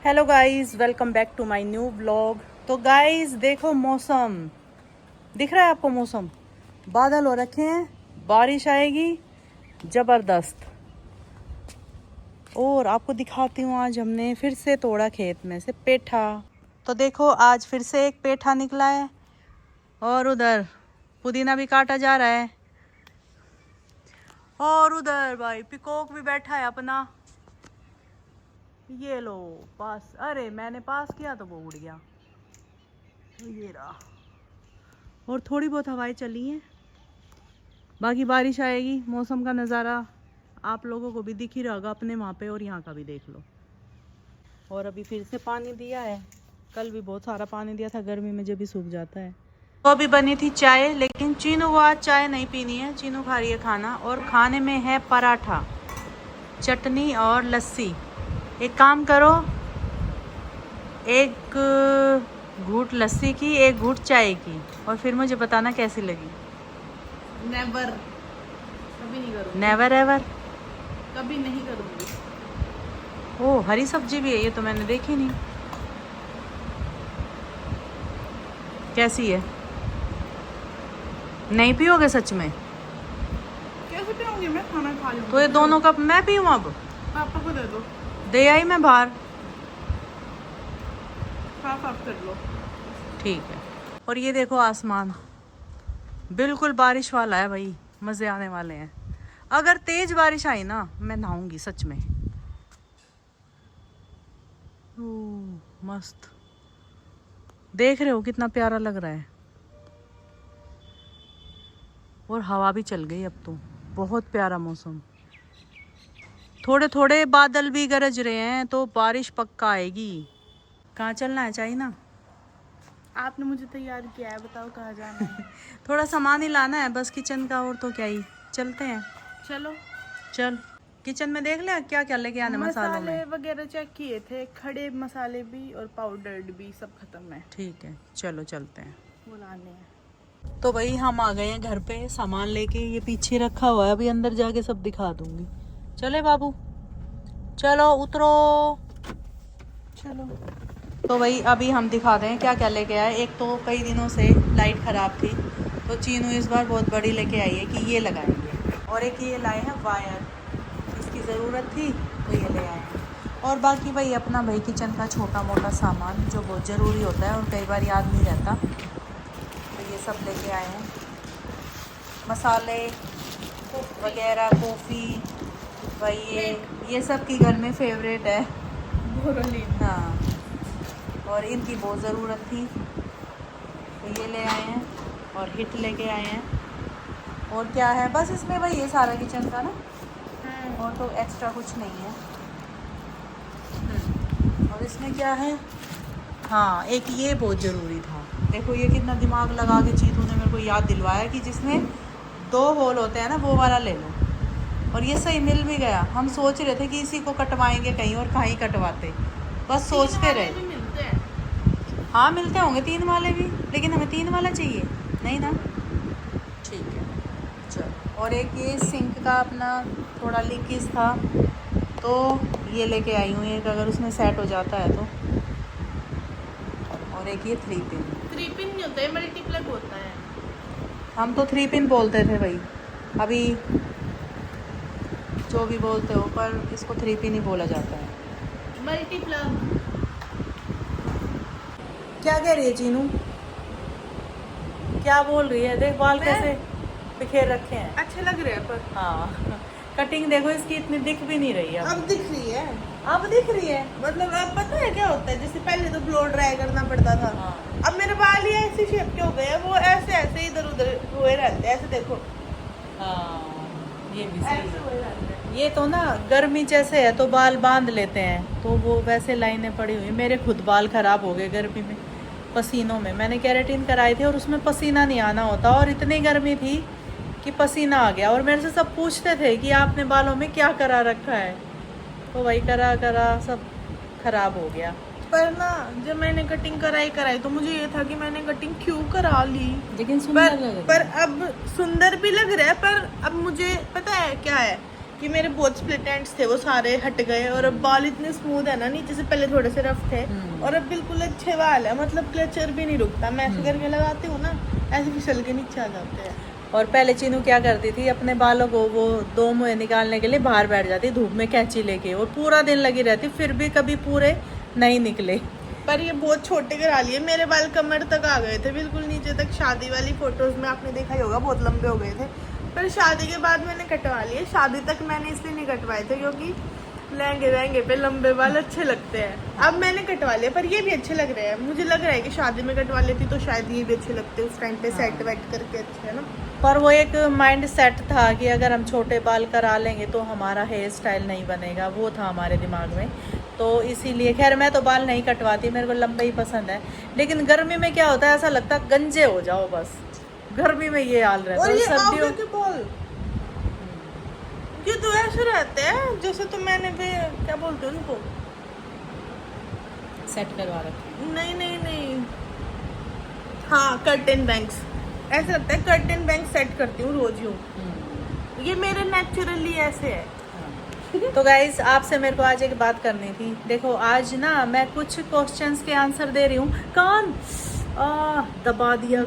Hello guys, welcome back to my new vlog. तो guys देखो, मौसम दिख रहा है आपको? मौसम बादल हो रखे हैं, बारिश आएगी जबरदस्त। और आपको दिखाती हूँ, आज हमने फिर से तोड़ा खेत में से पेठा। तो देखो, आज फिर से एक पेठा निकला है और उधर पुदीना भी काटा जा रहा है और उधर भाई पिकॉक भी बैठा है अपना। ये लो पास, अरे मैंने पास किया तो वो उड़ गया। ये रहा। और थोड़ी बहुत हवाएं चली हैं, बाकी बारिश आएगी। मौसम का नज़ारा आप लोगों को भी दिख ही रहा होगा अपने वहाँ पे, और यहाँ का भी देख लो। और अभी फिर से पानी दिया है, कल भी बहुत सारा पानी दिया था, गर्मी में जब भी सूख जाता है। तो अभी बनी थी चाय, लेकिन चीनू को आज चाय नहीं पीनी है, चीनू खा रही है खाना। और खाने में है पराठा, चटनी और लस्सी। एक काम करो, एक घूंट लस्सी की, एक घूंट चाय की, और फिर मुझे बताना कैसी लगी। नेवर, कभी नहीं करूँगी। Never ever? कभी नहीं करूँगी। ओ, हरी सब्जी भी है, ये तो मैंने देखी नहीं। कैसी है? नहीं पियोगे सच में? कैसे पीऊँगी मैं? खाना खा लूँगी। तो ये दोनों कप मैं पीऊँ अब? पापा को दे दो, दे आई मैं बाहर। साफ कर लो। ठीक है। और ये देखो, आसमान बिल्कुल बारिश वाला है भाई, मज़े आने वाले हैं। अगर तेज बारिश आई ना, मैं नहाऊंगी सच में। मस्त, देख रहे हो कितना प्यारा लग रहा है। और हवा भी चल गई अब तो, बहुत प्यारा मौसम। थोड़े थोड़े बादल भी गरज रहे हैं, तो बारिश पक्का आएगी। कहाँ चलना है? चाइना? आपने मुझे तैयार किया है, बताओ कहाँ जाना है। थोड़ा सामान ही लाना है बस किचन का, और तो क्या ही। चलते हैं, चलो। चल। किचन में देख ले क्या क्या लेके आने मसालों मसाले में। वगैरह चेक किए थे, खड़े मसाले भी और पाउडर्ड भी, सब खत्म है। ठीक है, चलो चलते हैं। वो लाने हैं। तो भाई हम आ गए हैं घर पे सामान लेके, ये पीछे रखा हुआ है, अभी अंदर जाके सब दिखा दूंगी। चले बाबू, चलो उतरो। चलो। तो भाई अभी हम दिखाते हैं क्या क्या लेके आए। एक तो कई दिनों से लाइट ख़राब थी, तो चीनू इस बार बहुत बड़ी लेके आई है कि ये लगाएंगे। और एक ये लाए हैं वायर, इसकी ज़रूरत थी तो ये ले आए हैं। और बाकी भाई अपना भाई किचन का छोटा मोटा सामान जो बहुत ज़रूरी होता है और कई बार याद नहीं रहता, तो ये सब लेके आए हैं। मसाले वगैरह, कॉफ़ी, भाई ये सब की घर में फेवरेट है। बोरोलीन। हाँ, और इनकी बहुत ज़रूरत थी तो ये ले आए हैं। और हिट लेके आए हैं। और क्या है, बस इसमें भाई ये सारा किचन का ना, और तो एक्स्ट्रा कुछ नहीं है। और इसमें क्या है, हाँ एक ये बहुत ज़रूरी था। देखो ये कितना दिमाग लगा के चीतू ने मेरे को याद दिलवाया कि जिसमें 2 होल होते हैं ना, वो वाला ले लो। और ये सही मिल भी गया। हम सोच रहे थे कि इसी को कटवाएंगे कहीं, और कहीं कटवाते, बस सोचते रहे। भी मिलते हैं। हाँ मिलते होंगे 3 वाले भी, लेकिन हमें 3 वाला चाहिए नहीं ना। ठीक है, चलो। और एक ये सिंक का अपना थोड़ा लीकेज था, तो ये लेके आई हूँ एक, अगर उसमें सेट हो जाता है तो। और एक ये 3 पिन। 3 पिन नहीं होता है, मल्टीप्लग होता है। हम तो 3 पिन बोलते थे भाई, अभी जो भी बोलते हो, पर इसको 3 पिन ही बोला जाता है। मल्टीप्लग। क्या कह रही है चीनू? क्या बोल रही है? देख बाल कैसे बिखेर रखे हैं। अच्छे लग रहे हैं पर हाँ, कटिंग देखो इसकी, इतनी दिख भी नहीं रही है अब दिख रही है। अब दिख रही है। मतलब अब पता है क्या होता है, जैसे पहले तो ब्लो ड्राई करना पड़ता था। हाँ। अब मेरे बाल ही ऐसी शेप के हो गए हैं, वो ऐसे ऐसे इधर उधर हुए रहते हैं। ऐसे देखो, हाँ, ये भी सही ऐसे है। हुए रहते हैं। ये तो ना गर्मी जैसे है तो बाल बांध लेते हैं, तो वो वैसे लाइनें पड़ी हुई। मेरे खुद बाल खराब हो गए गर्मी में, पसीनों में। मैंने केराटिन कराई थी और उसमें पसीना नहीं आना होता, और इतनी गर्मी थी कि पसीना आ गया। और मेरे से सब पूछते थे कि आपने बालों में क्या करा रखा है, तो वही करा करा सब खराब हो गया। पर ना जब मैंने कटिंग कराई तो मुझे ये था कि मैंने कटिंग क्यों करा ली। लेकिन सुंदर लग रही है। पर अब सुंदर भी लग रहा है, पर अब मुझे पता है क्या है कि मेरे बहुत स्प्लिट एंड्स थे वो सारे हट गए और अब बाल इतने स्मूथ है ना, नीचे से पहले थोड़े से रफ थे और अब बिल्कुल अच्छे बाल है, मतलब क्लचर भी नहीं रुकता। मैं ऐसे करके लगाती हूँ ना, ऐसे फिसल के नीचे आ जाते हैं। और पहले चीनू क्या करती थी, अपने बालों को वो 2 मुँह निकालने के लिए बाहर बैठ जाती धूप में कैंची लेके, और पूरा दिन लगी रहती, फिर भी कभी पूरे नहीं निकले। पर ये बहुत छोटे करा लिए, मेरे बाल कमर तक आ गए थे, बिल्कुल नीचे तक। शादी वाली फोटोज में आपने देखा ही होगा, बहुत लंबे हो गए थे। पर शादी के बाद मैंने कटवा लिए। शादी तक मैंने इसलिए नहीं कटवाए थे क्योंकि लहंगे वहंगे पे लंबे बाल अच्छे लगते हैं। अब मैंने कटवा लिया, पर ये भी अच्छे लग रहे हैं। मुझे लग रहा है कि शादी में कटवा लेती तो शायद ये भी अच्छे लगते, उस टाइम पे सेट वेट करके अच्छे, है ना। पर वो एक माइंड सेट था कि अगर हम छोटे बाल करा लेंगे तो हमारा हेयर स्टाइल नहीं बनेगा, वो था हमारे दिमाग में। तो इसीलिए खैर मैं तो बाल नहीं कटवाती, मेरे को लंबे ही पसंद है। लेकिन गर्मी में क्या होता है, ऐसा लगता है गंजे हो जाओ बस, गर्मी में ये हाल रहता और है। ये सर्दियों आगे के बाल ये तो ऐसे रहते हैं जैसे, तो मैंने भी क्या बोलते हैं उनको, सेट करवा रखे। नहीं नहीं नहीं, हाँ कर्टन बैंक्स, ऐसा लगता है कर्टन बैंक सेट करती हूँ रोज यूँ। ये मेरे नेचुरली ऐसे है। तो गाइज आपसे मेरे को आज एक बात करनी थी। देखो आज ना मैं कुछ क्वेश्चंस के आंसर दे रही हूँ। कान दबा दिया,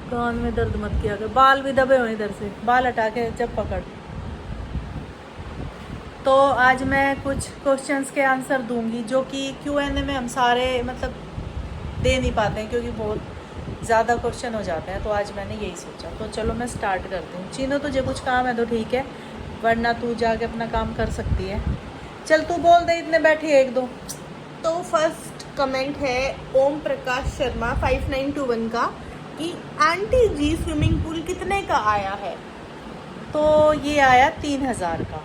कान में दर्द मत किया कर। बाल भी दबे हुए इधर से, बाल हटा के जब पकड़। तो आज मैं कुछ क्वेश्चंस के आंसर दूंगी जो कि Q&A में हम सारे मतलब दे नहीं पाते हैं क्योंकि बहुत ज़्यादा क्वेश्चन हो जाते हैं। तो आज मैंने यही सोचा, तो चलो मैं स्टार्ट करती हूँ। चीनो तुझे कुछ काम है तो ठीक है, वरना तू जाके अपना काम कर सकती है। चल तू बोल दे, इतने बैठी है 1-2। तो फर्स्ट कमेंट है ओम प्रकाश शर्मा 5921 का कि आंटी जी स्विमिंग पूल कितने का आया है। तो ये आया 3000 का।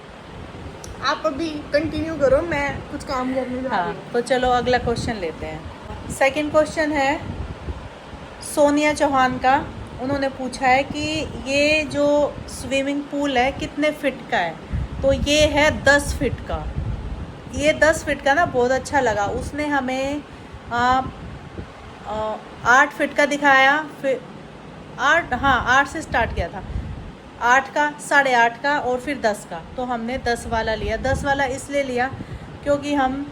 आप अभी कंटिन्यू करो, मैं कुछ काम करने जा रही हाँ हूँ। तो चलो अगला क्वेश्चन लेते हैं। सेकंड क्वेश्चन है सोनिया चौहान का। उन्होंने पूछा है कि ये जो स्विमिंग पूल है कितने फिट का है। तो ये है 10 फिट का। ये 10 फिट का ना बहुत अच्छा लगा। उसने हमें 8 फिट का दिखाया, फिर 8 से स्टार्ट किया था, 8 का, 8.5 का और फिर 10 का। तो हमने 10 वाला लिया। 10 वाला इसलिए लिया क्योंकि हम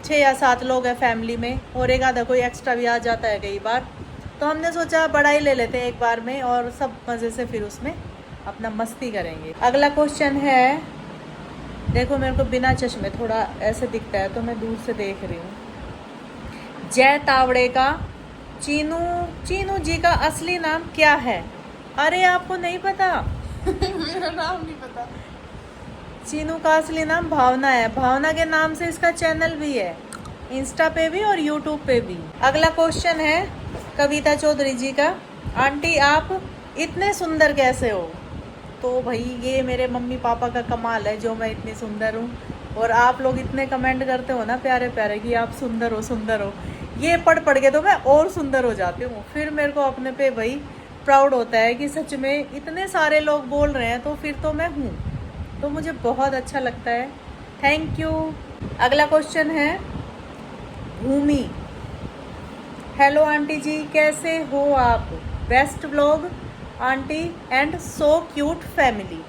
6 या 7 लोग हैं फैमिली में, और एक आधा कोई एक्स्ट्रा भी आ जाता है कई बार। तो हमने सोचा बड़ा ही ले लेते हैं एक बार में, और सब मज़े से फिर उसमें अपना मस्ती करेंगे। अगला क्वेश्चन है, देखो मेरे को बिना चश्मे थोड़ा ऐसे दिखता है तो मैं दूर से देख रही हूँ। जय तावड़े का, चीनू जी का असली नाम क्या है? अरे आपको नहीं पता? मेरा नाम नहीं पता। चीनू का असली नाम भावना है। भावना के नाम से इसका चैनल भी है, इंस्टा पे भी और यूट्यूब पे भी। अगला क्वेश्चन है कविता चौधरी जी का, आंटी आप इतने सुंदर कैसे हो? तो भाई ये मेरे मम्मी पापा का कमाल है जो मैं इतनी सुंदर हूँ, और आप लोग इतने कमेंट करते हो ना प्यारे प्यारे कि आप सुंदर हो सुंदर हो। ये पढ़ पढ़ के तो मैं और सुंदर हो जाती हूँ। फिर मेरे को अपने पे भाई प्राउड होता है कि सच में इतने सारे लोग बोल रहे हैं तो फिर तो मैं हूँ, तो मुझे बहुत अच्छा लगता है। Thank you. अगला क्वेश्चन है भूमि, हेलो आंटी जी कैसे हो आप? Best vlog aunty and so cute family.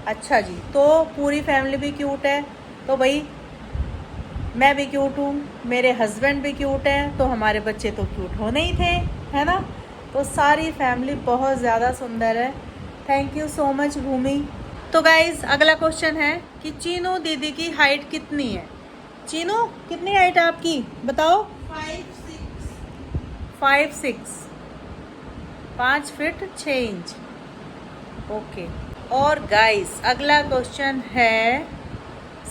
अच्छा जी, तो पूरी फैमिली भी क्यूट है, तो भाई मैं भी क्यूट हूँ, मेरे हस्बैंड भी क्यूट हैं, तो हमारे बच्चे तो क्यूट होने ही थे, है ना। तो सारी फैमिली बहुत ज़्यादा सुंदर है। थैंक यू सो मच भूमि। तो गाइज़ अगला क्वेश्चन है कि चीनू दीदी की हाइट कितनी है? चीनू कितनी हाइट है आपकी बताओ? 5'6", 5 फीट 6 इंच। ओके। और गाइस अगला क्वेश्चन है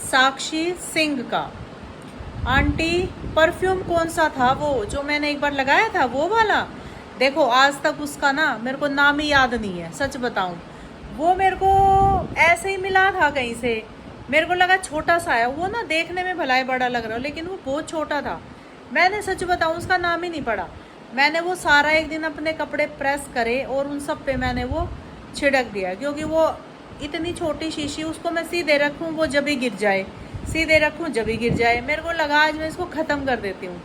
साक्षी सिंह का, आंटी परफ्यूम कौन सा था वो जो मैंने एक बार लगाया था वो वाला? देखो आज तक उसका ना मेरे को नाम ही याद नहीं है, सच बताऊं। वो मेरे को ऐसे ही मिला था कहीं से, मेरे को लगा छोटा सा है वो ना, देखने में भलाई बड़ा लग रहा है लेकिन वो बहुत छोटा था। मैंने सच बताऊं उसका नाम ही नहीं पड़ा। मैंने वो सारा एक दिन अपने कपड़े प्रेस करे और उन सब पे मैंने वो छिड़क दिया, क्योंकि वो इतनी छोटी शीशी, उसको मैं सीधे रखूं वो जब ही गिर जाए, सीधे रखूं जब ही गिर जाए। मेरे को लगा आज मैं इसको ख़त्म कर देती हूँ।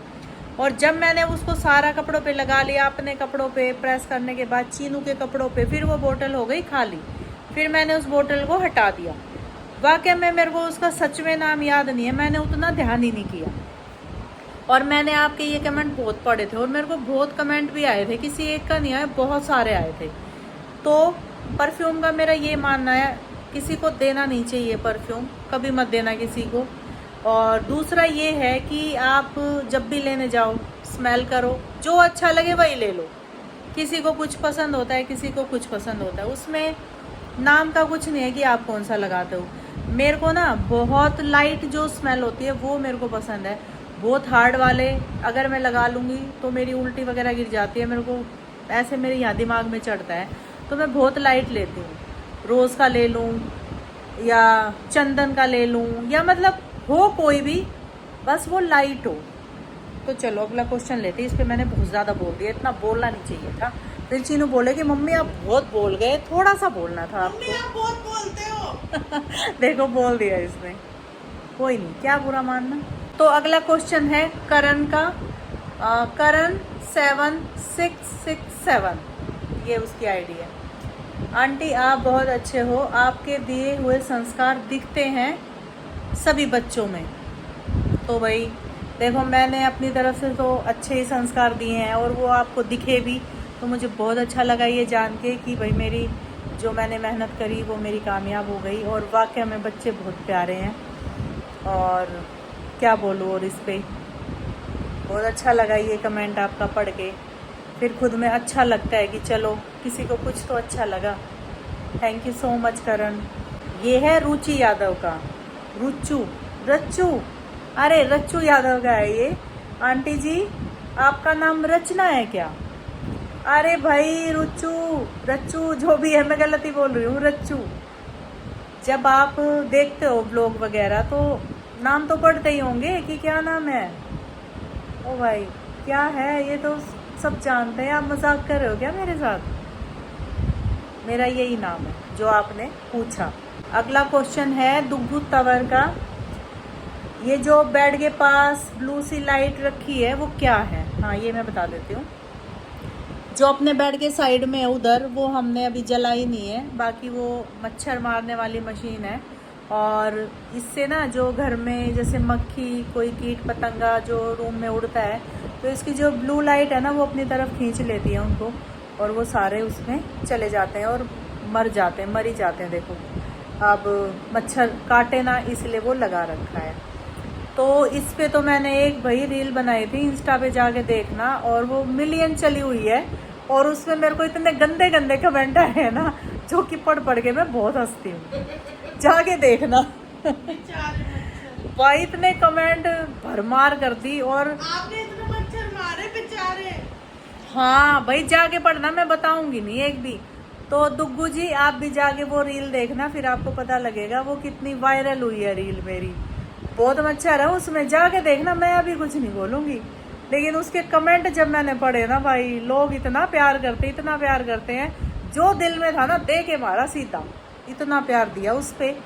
और जब मैंने उसको सारा कपड़ों पे लगा लिया, अपने कपड़ों पे प्रेस करने के बाद चीनू के कपड़ों पे, फिर वो बोतल हो गई खाली। फिर मैंने उस बोतल को हटा दिया। वाकई में मेरे को उसका सच में नाम याद नहीं है, मैंने उतना ध्यान ही नहीं किया। और मैंने आपके ये कमेंट बहुत पढ़े थे और मेरे को बहुत कमेंट भी आए थे, किसी एक का नहीं आया, बहुत सारे आए थे। तो परफ्यूम का मेरा ये मानना है, किसी को देना नहीं चाहिए परफ्यूम, कभी मत देना किसी को। और दूसरा ये है कि आप जब भी लेने जाओ स्मेल करो, जो अच्छा लगे वही ले लो। किसी को कुछ पसंद होता है, किसी को कुछ पसंद होता है, उसमें नाम का कुछ नहीं है कि आप कौन सा लगाते हो। मेरे को ना बहुत लाइट जो स्मेल होती है वो मेरे को पसंद है। बहुत हार्ड वाले अगर मैं लगा लूँगी तो मेरी उल्टी वगैरह गिर जाती है, मेरे को ऐसे मेरे यहाँ दिमाग में चढ़ता है। तो मैं बहुत लाइट लेती हूँ, रोज़ का ले लूँ या चंदन का ले लूँ, या मतलब हो कोई भी, बस वो लाइट हो। तो चलो अगला क्वेश्चन लेते हैं। इस पे मैंने बहुत ज़्यादा बोल दिया, इतना बोलना नहीं चाहिए था। फिर चीनू बोले कि मम्मी आप बहुत बोल गए, थोड़ा सा बोलना था आपको। मम्मी आप बहुत बोलते हो। देखो बोल दिया इसने, कोई नहीं, क्या बुरा मानना। तो अगला क्वेश्चन है करण का, करण 7667, ये उसकी आईडी है। आंटी आप बहुत अच्छे हो, आपके दिए हुए संस्कार दिखते हैं सभी बच्चों में। तो भाई देखो, मैंने अपनी तरफ से तो अच्छे ही संस्कार दिए हैं और वो आपको दिखे भी, तो मुझे बहुत अच्छा लगा ये जान के कि भाई मेरी जो मैंने मेहनत करी वो मेरी कामयाब हो गई। और वाकई में बच्चे बहुत प्यारे हैं, और क्या बोलूँ। और इस पे बहुत अच्छा लगा ये कमेंट आपका पढ़ के, फिर खुद में अच्छा लगता है कि चलो किसी को कुछ तो अच्छा लगा। थैंक यू सो मच करण। ये है रुचि यादव का, रच्चू, अरे रच्चू यादव का है ये। आंटी जी आपका नाम रचना है क्या? अरे भाई रच्चू जो भी है, मैं गलती बोल रही हूँ, रच्चू। जब आप देखते हो ब्लॉग वगैरह तो नाम तो पढ़ते ही होंगे कि क्या नाम है। ओ भाई क्या है, ये तो सब जानते हैं। आप मजाक कर रहे हो क्या मेरे साथ? मेरा यही नाम है जो आपने पूछा। अगला क्वेश्चन है दुग्गू तंवर का। ये जो बेड के पास ब्लू सी लाइट रखी है वो क्या है? हाँ ये मैं बता देती हूँ। जो अपने बेड के साइड में है उधर, वो हमने अभी जलाई नहीं है, बाकी वो मच्छर मारने वाली मशीन है। और इससे ना जो घर में जैसे मक्खी, कोई कीट पतंगा जो रूम में उड़ता है, तो इसकी जो ब्लू लाइट है ना वो अपनी तरफ खींच लेती है उनको, और वो सारे उसमें चले जाते हैं और मर ही जाते हैं। देखो अब मच्छर काटे ना, इसलिए वो लगा रखा है। तो इस पे तो मैंने एक भाई रील बनाई थी, इंस्टा पे जाके देखना, और वो मिलियन चली हुई है। और उसमें मेरे को इतने गंदे गंदे कमेंट आए हैं ना, जो कि पढ़ के मैं बहुत हंसती हूँ, जाके देखना। भाई इतने कमेंट भरमार कर दी। और आपने इतने मच्छर मारे बेचारे। हाँ भाई जाके पढ़ना, मैं बताऊंगी नहीं एक भी। तो दुग्गू जी आप भी जाके वो रील देखना, फिर आपको पता लगेगा वो कितनी वायरल हुई है रील मेरी। बहुत मच्छर है उसमें, जाके देखना। मैं अभी कुछ नहीं बोलूंगी, लेकिन उसके कमेंट जब मैंने पढ़े ना भाई, लोग इतना प्यार करते हैं, जो दिल में था ना दे के मारा सीधा, इतना प्यार दिया उस पे।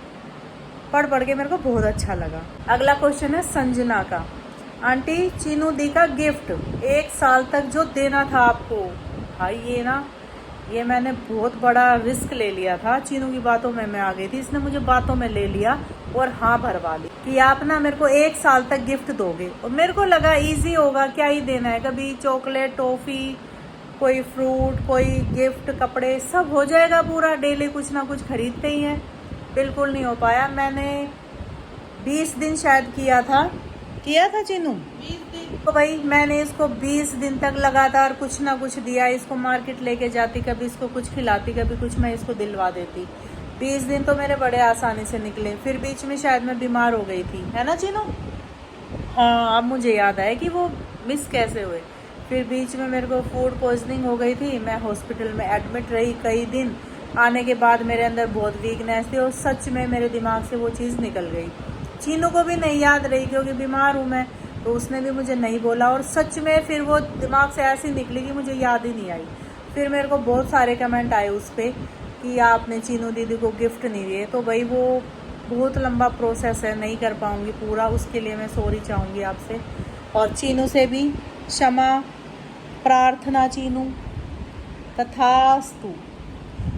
पढ़ के मेरे को बहुत अच्छा लगा। अगला क्वेश्चन है संजना का। आंटी चीनू दी का गिफ्ट 1 साल तक जो देना था आपको, भाई ये मैंने बहुत बड़ा रिस्क ले लिया था। चीनू की बातों में मैं आ गई थी, इसने मुझे बातों में ले लिया और हाँ भरवा ली कि आप ना मेरे को 1 साल तक गिफ्ट दोगे। और मेरे को लगा इजी होगा, क्या ही देना है, कभी चॉकलेट, टॉफी, कोई फ्रूट, कोई गिफ्ट, कपड़े, सब हो जाएगा पूरा। डेली कुछ ना कुछ खरीदते ही हैं। बिल्कुल नहीं हो पाया। मैंने 20 दिन शायद किया था चीनू। 20 दिन। तो भाई मैंने इसको 20 दिन तक लगातार कुछ ना कुछ दिया। इसको मार्केट लेके जाती, कभी इसको कुछ खिलाती, कभी कुछ मैं इसको दिलवा देती। 20 दिन तो मेरे बड़े आसानी से निकले। फिर बीच में शायद मैं बीमार हो गई थी, है ना चीनू? हाँ अब मुझे याद आया कि वो मिस कैसे हुए। फिर बीच में मेरे को फूड पॉइजनिंग हो गई थी, मैं हॉस्पिटल में एडमिट रही कई दिन। आने के बाद मेरे अंदर बहुत वीकनेस थी और सच में मेरे दिमाग से वो चीज़ निकल गई। चीनू को भी नहीं याद रही क्योंकि बीमार हूँ मैं, तो उसने भी मुझे नहीं बोला। और सच में फिर वो दिमाग से ऐसी निकली कि मुझे याद ही नहीं आई। फिर मेरे को बहुत सारे कमेंट आए उस पर कि आपने चीनू दीदी को गिफ्ट नहीं दिए। तो भाई वो बहुत लंबा प्रोसेस है, नहीं कर पाऊँगी पूरा, उसके लिए मैं सॉरी चाहूँगी आपसे। और चीनू से भी क्षमा प्रार्थना चीनू, तथास्तु।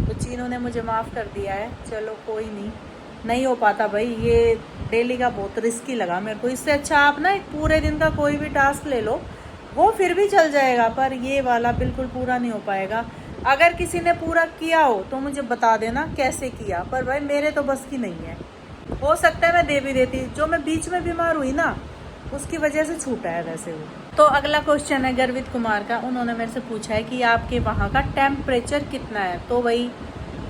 तो चीनू ने मुझे माफ़ कर दिया है, चलो कोई नहीं। नहीं हो पाता भाई, ये डेली का बहुत रिस्की लगा मेरे को। इससे अच्छा आप ना एक पूरे दिन का कोई भी टास्क ले लो, वो फिर भी चल जाएगा, पर ये वाला बिल्कुल पूरा नहीं हो पाएगा। अगर किसी ने पूरा किया हो तो मुझे बता देना कैसे किया, पर भाई मेरे तो बस की नहीं है। हो सकता है मैं दे भी देती, जो मैं बीच में बीमार हुई ना उसकी वजह से छूटा है वैसे वो। तो अगला क्वेश्चन है गर्वित कुमार का। उन्होंने मेरे से पूछा है कि आपके वहाँ का टेम्परेचर कितना है। तो भाई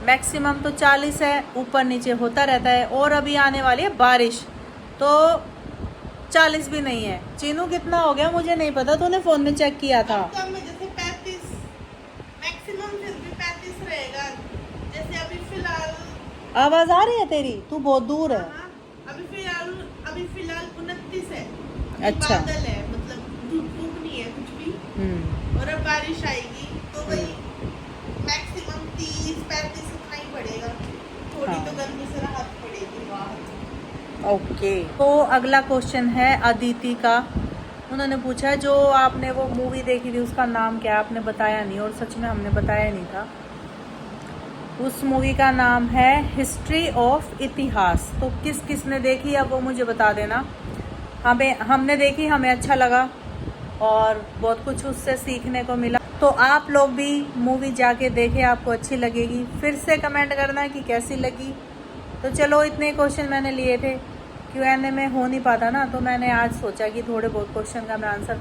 मैक्सिमम तो 40 है, ऊपर नीचे होता रहता है, और अभी आने वाली है बारिश, तो 40 भी नहीं है। चीनू कितना हो गया मुझे नहीं पता, तूने फोन में चेक किया था। कम में जैसे 35, मैक्सिमम फिर भी 35 रहेगा। जैसे अभी फिलहाल आवाज आ रही है तेरी? तू बहुत दूर है। हाँ, अभी फिलहाल 29 है। अभी अच्छा। बादल है, मतलब धूप नहीं है कुछ भी। और अब बारिश आएगी तो वही मैक्सिमम 30-35 इतना ही पड़ेगा। थोड़ी हाँ। तो गर्मी से राहत पड़ेगी बाहर। ओके, तो अगला क्वेश्चन है अदिति का। उन्होंने पूछा है जो आपने वो मूवी देखी थी उसका नाम क्या है, आपने बताया नहीं, और सच में हमने बताया नहीं था। उस मूवी का नाम है हिस्ट्री ऑफ इतिहास। तो किस किस ने देखी अब वो मुझे बता देना। हमने देखी, हमें अच्छा लगा और बहुत कुछ उससे सीखने को मिला। तो आप लोग भी मूवी जाके देखें, आपको अच्छी लगेगी। फिर से कमेंट करना कि कैसी लगी। तो चलो, इतने क्वेश्चन मैंने लिए थे, Q&A में हो नहीं पाता ना, तो मैंने आज सोचा कि थोड़े बहुत क्वेश्चन का मैं आंसर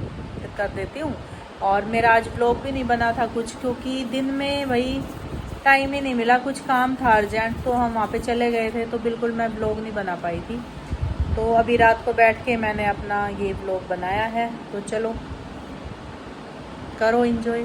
कर देती हूँ। और मेरा आज ब्लॉग भी नहीं बना था कुछ, क्योंकि दिन में वही टाइम ही नहीं मिला, कुछ काम था अर्जेंट, तो हम वहाँ पे चले गए थे, तो बिल्कुल मैं ब्लॉग नहीं बना पाई थी। तो अभी रात को बैठ के मैंने अपना ये ब्लॉग बनाया है। तो चलो करो एंजॉय।